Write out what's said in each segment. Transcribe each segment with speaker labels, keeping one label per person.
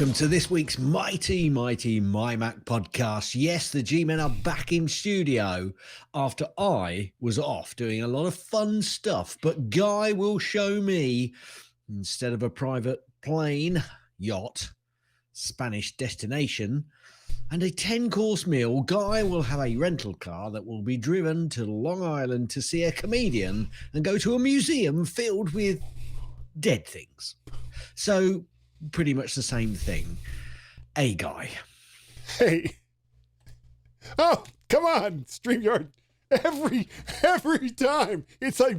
Speaker 1: welcome to this week's mighty MyMac podcast. Yes, the G-Men are back in studio after I was off doing a lot of fun stuff, but Guy will show me, instead of a private plane, yacht, Spanish destination, and a 10-course meal, Guy will have a rental car that will be driven to Long Island to see a comedian and go to a museum filled with dead things. So, pretty much the same thing. Hey, Guy.
Speaker 2: Hey. Oh, come on, StreamYard. Every time. It's like,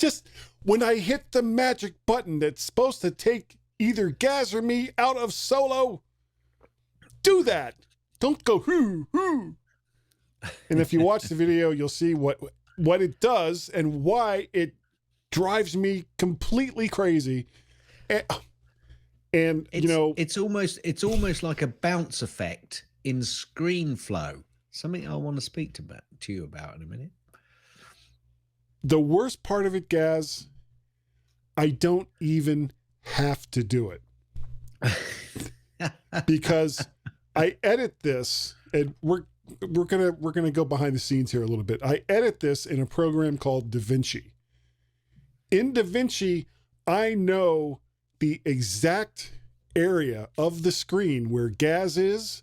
Speaker 2: just when I hit the magic button that's supposed to take either Gaz or me out of solo, do that. Don't go, hoo. And if you watch the video, you'll see what it does and why it drives me completely crazy. And
Speaker 1: it's almost like a bounce effect in screen flow. Something I want to speak to you about in a minute.
Speaker 2: The worst part of it, Gaz, I don't even have to do it because I edit this, and we're gonna go behind the scenes here a little bit. I edit this in a program called DaVinci. In DaVinci, I know the exact area of the screen where Gaz is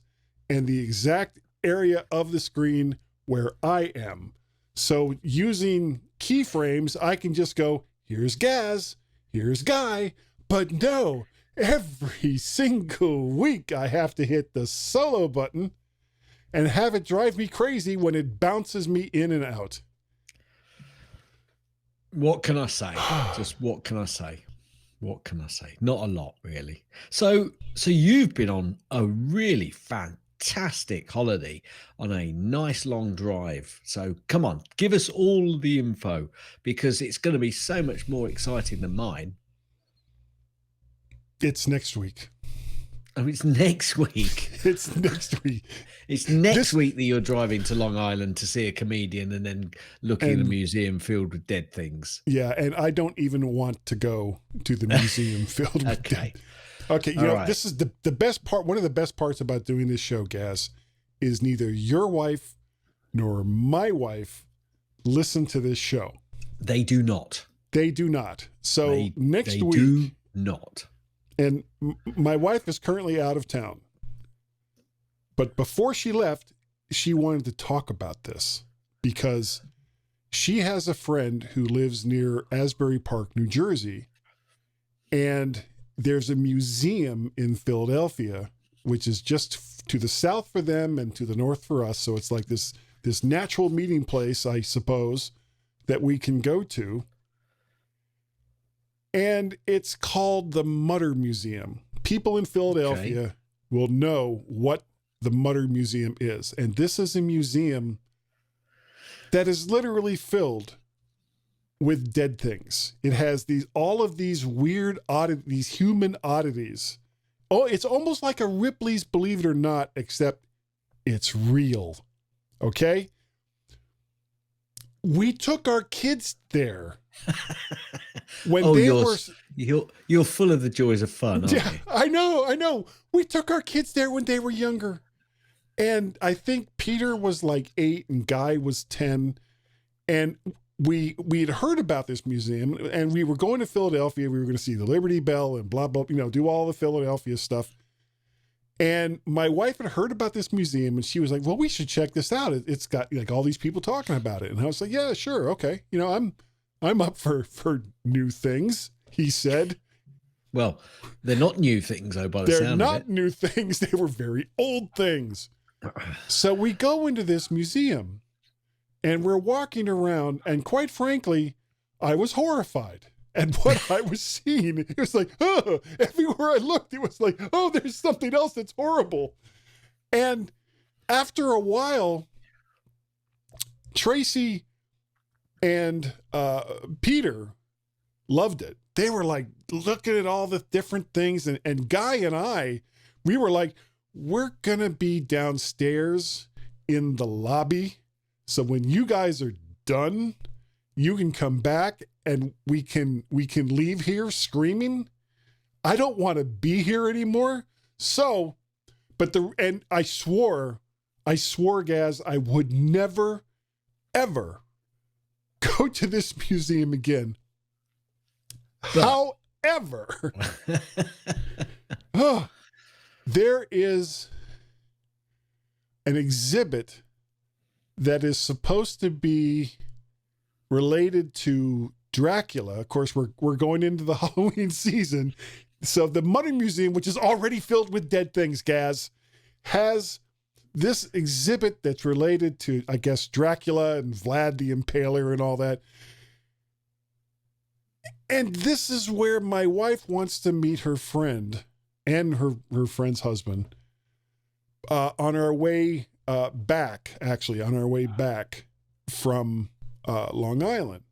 Speaker 2: and the exact area of the screen where I am. So using keyframes, I can just go, here's Gaz, here's Guy. But no, every single week I have to hit the solo button and have it drive me crazy when it bounces me in and out.
Speaker 1: What can I say? Just what can I say? What can I say? Not a lot, really. So you've been on a really fantastic holiday on a nice long drive. So come on, give us all the info, because it's going to be so much more exciting than mine.
Speaker 2: It's next week.
Speaker 1: Oh, it's next week.
Speaker 2: It's next week.
Speaker 1: It's next week that you're driving to Long Island to see a comedian and then looking at a museum filled with dead things.
Speaker 2: Yeah, and I don't even want to go to the museum filled with dead. Okay,
Speaker 1: right.
Speaker 2: This is the best part. One of the best parts about doing this show, Gaz, is neither your wife nor my wife listen to this show.
Speaker 1: They do not.
Speaker 2: They do not. So next week...
Speaker 1: do not.
Speaker 2: And my wife is currently out of town. But before she left, she wanted to talk about this because she has a friend who lives near Asbury Park, New Jersey. And there's a museum in Philadelphia, which is just to the south for them and to the north for us. So it's like this natural meeting place, I suppose, that we can go to. And it's called the Mutter Museum. People in Philadelphia will know what the Mutter Museum is. And this is a museum that is literally filled with dead things. It has all of these weird these human oddities. Oh, it's almost like a Ripley's Believe It or Not, except it's real. Okay? We took our kids there.
Speaker 1: You're full of the joys of fun, aren't you?
Speaker 2: I know. We took our kids there when they were younger. And I think Peter was like 8 and Guy was 10. And we had heard about this museum, and we were going to Philadelphia. We were going to see the Liberty Bell and blah, blah, do all the Philadelphia stuff. And my wife had heard about this museum, and she was like, well, we should check this out. It's got like all these people talking about it. And I was like, yeah, sure. Okay. I'm up for new things, he said.
Speaker 1: Well, they're not new things, though, by the sound of it.
Speaker 2: They're not new things. They were very old things. So we go into this museum, and we're walking around, and quite frankly, I was horrified at what I was seeing. It was like, oh, everywhere I looked, it was like, oh, there's something else that's horrible. And after a while, Tracy and Peter loved it. They were like looking at all the different things. And Guy and I, we were like, we're going to be downstairs in the lobby. So when you guys are done, you can come back and we can leave here screaming. I don't want to be here anymore. So, and I swore, Gaz, I would never, ever go to this museum again. But, however, there is an exhibit that is supposed to be related to Dracula. Of course, we're going into the Halloween season. So the Money Museum, which is already filled with dead things, Gaz, has this exhibit that's related to, I guess, Dracula and Vlad the Impaler and all that. And this is where my wife wants to meet her friend and her friend's husband on our way back from Long Island.